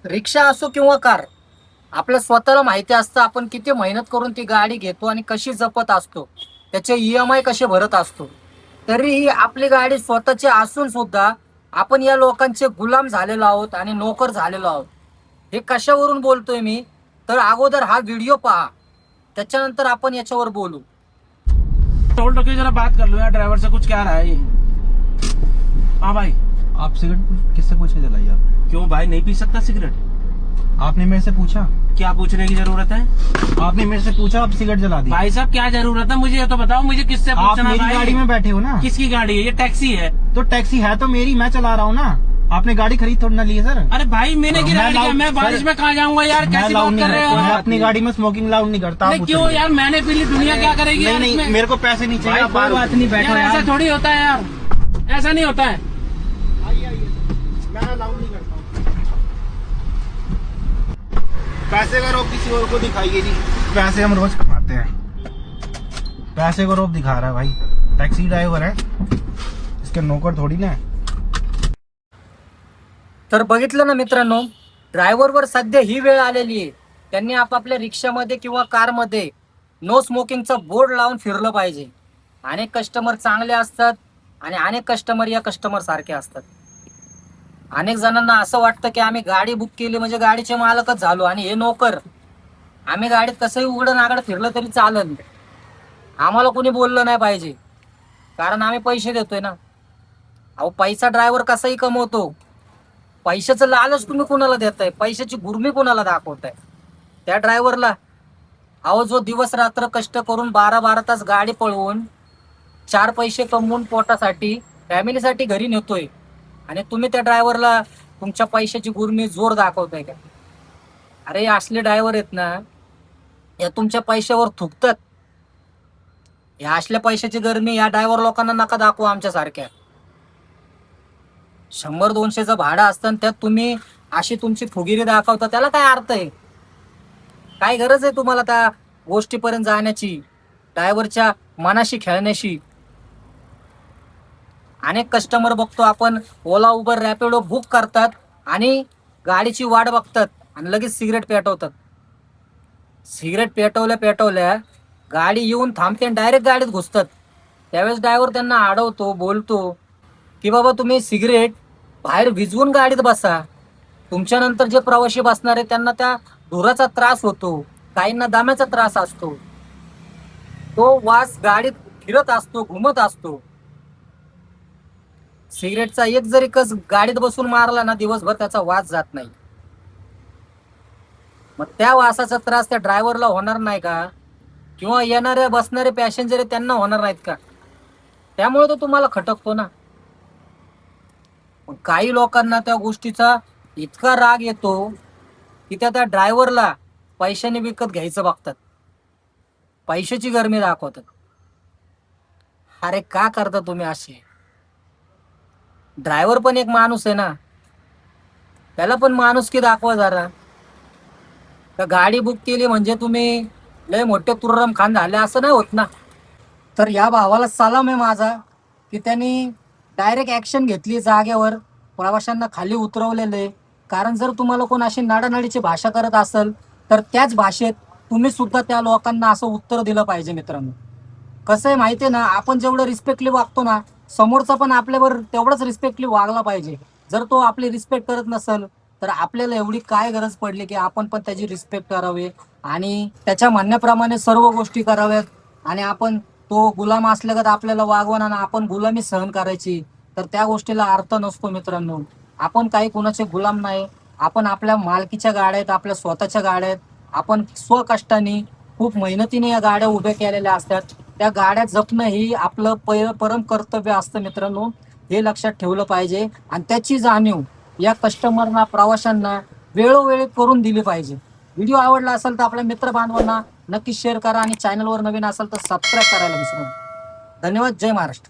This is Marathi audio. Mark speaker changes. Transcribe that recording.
Speaker 1: रिक्षा असो किंवा कार, आपल्या स्वतःला माहिती असतं आपण किती मेहनत करून ती गाडी घेतो आणि कशी जपत असतो, त्याचे EMI कसे भरत असतो. तरीही आपली गाडी स्वतःची असून सुद्धा आपण या लोकांचे गुलाम झालेलो आहोत आणि नोकर झालेलो आहोत. हे कशावरून बोलतोय मी, तर अगोदर हा व्हिडिओ पहा, त्याच्यानंतर आपण याच्यावर बोलू.
Speaker 2: टोल टोके जरा बात कर लो यार, ड्राइवर से कुछ क्या रहा है ये? हाँ भाई।
Speaker 3: आप सिगरेट किससे पूछ के जलाई आपने?
Speaker 2: क्यों भाई, नहीं पी सकता सिगरेट?
Speaker 3: आपने मेरे से पूछा?
Speaker 2: क्या पूछने की जरूरत है?
Speaker 3: आपने मेरे से पूछा, आप सिगरेट जला दी।
Speaker 2: भाई साहब क्या जरूरत है, मुझे ये तो बताओ, मुझे किससे
Speaker 3: आप
Speaker 2: पूछना
Speaker 3: मेरी
Speaker 2: भाई?
Speaker 3: गाड़ी में बैठे हो ना?
Speaker 2: किसकी गाड़ी है ये? टैक्सी है।
Speaker 3: तो टैक्सी है तो मेरी, मैं चला रहा हूँ ना। आपने गाड़ी खरीद थोड़ी ना ली है सर।
Speaker 2: अरे भाई मैंने
Speaker 3: मैं
Speaker 2: गिरा दिया,
Speaker 3: लाउड-
Speaker 2: मैं बारिश
Speaker 3: सर,
Speaker 2: में कहाँ जाऊंगा यार,
Speaker 3: मैं
Speaker 2: कैसी
Speaker 3: लाउड
Speaker 2: बात
Speaker 3: नहीं
Speaker 2: कर रहे हो
Speaker 3: करता, मैं
Speaker 2: आप?
Speaker 3: अपनी गाड़ी में स्मोकिंग लाउड नहीं करता।
Speaker 2: नहीं,
Speaker 3: आप
Speaker 2: क्यों
Speaker 3: उतरिए।
Speaker 2: यार, मैंने पी ली, दुनिया क्या करेगी यार
Speaker 3: नहीं
Speaker 2: इसमें?
Speaker 3: नहीं, मेरे को पैसे नहीं चाहिए। आप
Speaker 1: कोई बात नहीं, बैठो
Speaker 2: यार,
Speaker 1: यार।
Speaker 2: ऐसा थोड़ी होता है यार, ऐसा नहीं होता है।
Speaker 3: मैं अलाउ नहीं करता हूँ। पैसे का रोब किसी और को दिखाइए जी। पैसे हम रोज कमाते हैं, पैसे को रोब दिखा रहा है भाई। टैक्सी ड्राइवर है, इसके नौकर थोड़ी ना है।
Speaker 1: तर बघितलं ना मित्रांनो, ड्रायव्हरवर सध्या ही वेळ आलेली आहे, त्यांनी आपापल्या रिक्षामध्ये किंवा कारमध्ये नो स्मोकिंगचा बोर्ड लावून फिरलं पाहिजे. अनेक कस्टमर चांगले असतात आणि अनेक कस्टमर या कस्टमर सारखे असतात. अनेक जणांना असं वाटतं की आम्ही गाडी बुक केली म्हणजे गाडीचे मालकच झालो आणि हे नोकर, आम्ही गाडीत कसंही उघडं नागडं फिरलं तरी चालेल, आम्हाला कोणी बोललं नाही पाहिजे कारण आम्ही पैसे देतोय ना. अहो, पैसा ड्रायव्हर कसाही कमवतो, पैशाचं लालच तुम्ही कोणाला देताय, पैशाची गुर्मी कोणाला दाखवताय? त्या ड्रायव्हरला अहो, जो दिवस रात्र कष्ट करून 12-12 तास गाडी पळवून 4 पैसे कमवून पोटासाठी फॅमिलीसाठी घरी नेतोय आणि तुम्ही त्या ड्रायव्हरला तुमच्या पैशाची गुर्मी जोर दाखवताय का? अरे असले ड्रायव्हर आहेत ना, या तुमच्या पैशावर थुकतात. या असल्या पैशाची गरमी या ड्रायव्हर लोकांना नका दाखवू आमच्यासारख्या. 100-200चं भाडं असतं त्यात तुम्ही अशी तुमची फुगिरी दाखवता, त्याला काय अर्थ आहे? काय गरज आहे तुम्हाला त्या गोष्टीपर्यंत जाण्याची, ड्रायव्हरच्या मनाशी खेळण्याशी? अनेक कस्टमर बघतो आपण, ओला उबर रॅपिडो बुक करतात आणि गाडीची वाट बघतात आणि लगेच सिगरेट पेटवतात. सिगरेट पेटवल्या गाडी येऊन थांबते आणि डायरेक्ट गाडीत घुसतात. त्यावेळेस ड्रायव्हर त्यांना अडवतो, बोलतो की बाबा तुम्ही सिगरेट बाहेर विझवून गाडीत बसा, तुमच्यानंतर जे प्रवासी बसणार आहे त्यांना त्या धुराचा त्रास होतो, काहींना दम्याचा त्रास असतो, तो वास गाडीत फिरत असतो, घुमत असतो. सिगरेटचा एक जरी कस गाडीत बसून मारला ना, दिवसभर त्याचा वास जात नाही. मग त्या वासाचा त्रास त्या ड्रायव्हरला होणार नाही का? किंवा येणारे बसणारे पॅसेंजर त्यांना होणार नाहीत का? त्यामुळे तो तुम्हाला खटकतो ना. काही लोकांना त्या गोष्टीचा इतका राग येतो की त्या ड्रायव्हरला पैशाने विकत घ्यायचं बघतात, पैशाची गरमी दाखवतात. अरे का करता तुम्ही असे? ड्रायव्हर पण एक माणूस आहे ना, त्याला पण माणुसकी दाखवा जरा. का गाडी बुक केली म्हणजे तुम्ही लय मोठे तुर्रम खान झाले असं नाही होत ना. तर या भावाला सलाम आहे माझा की त्यांनी डायरेक्ट ॲक्शन घेतली, जागेवर प्रवाशांना खाली उतरवलेलं आहे. कारण जर तुम्हाला कोण अशी नाडानाडीची भाषा करत असेल तर त्याच भाषेत तुम्ही सुद्धा त्या लोकांना असं उत्तर दिलं पाहिजे. मित्रांनो, कसं आहे माहिती आहे ना, आपण जेवढं रिस्पेक्टली वागतो ना, समोरचा पण आपल्यावर तेवढंच रिस्पेक्टली वागला पाहिजे. जर तो आपली रिस्पेक्ट करत नसेल तर आपल्याला एवढी काय गरज पडली की आपण पण त्याची रिस्पेक्ट करावी आणि त्याच्या म्हणण्याप्रमाणे सर्व गोष्टी कराव्यात आणि आपण तो गुलाम असल्यागत आपल्याला वागवणार ना, आपण गुलामी सहन करायची, तर त्या गोष्टीला अर्थ नसतो. मित्रांनो, आपण काही कुणाचे गुलाम नाही, आपण आपल्या मालकीच्या गाड्या आहेत, आपल्या स्वतःच्या गाड्या आहेत. आपण स्वकष्टाने खूप मेहनतीने या गाड्या उभ्या केलेल्या असतात. त्या गाड्या जपणं ही आपलं परम कर्तव्य असतं. मित्रांनो, हे लक्षात ठेवलं पाहिजे आणि त्याची जाणीव या कस्टमरना, प्रवाशांना वेळोवेळी करून दिली पाहिजे. व्हिडिओ आवडला असेल तर आपल्या मित्र बांधवांना नक्की शेअर करा आणि चॅनलवर नवीन असेल तर सबस्क्राईब करायला विसरू नका. धन्यवाद. जय महाराष्ट्र.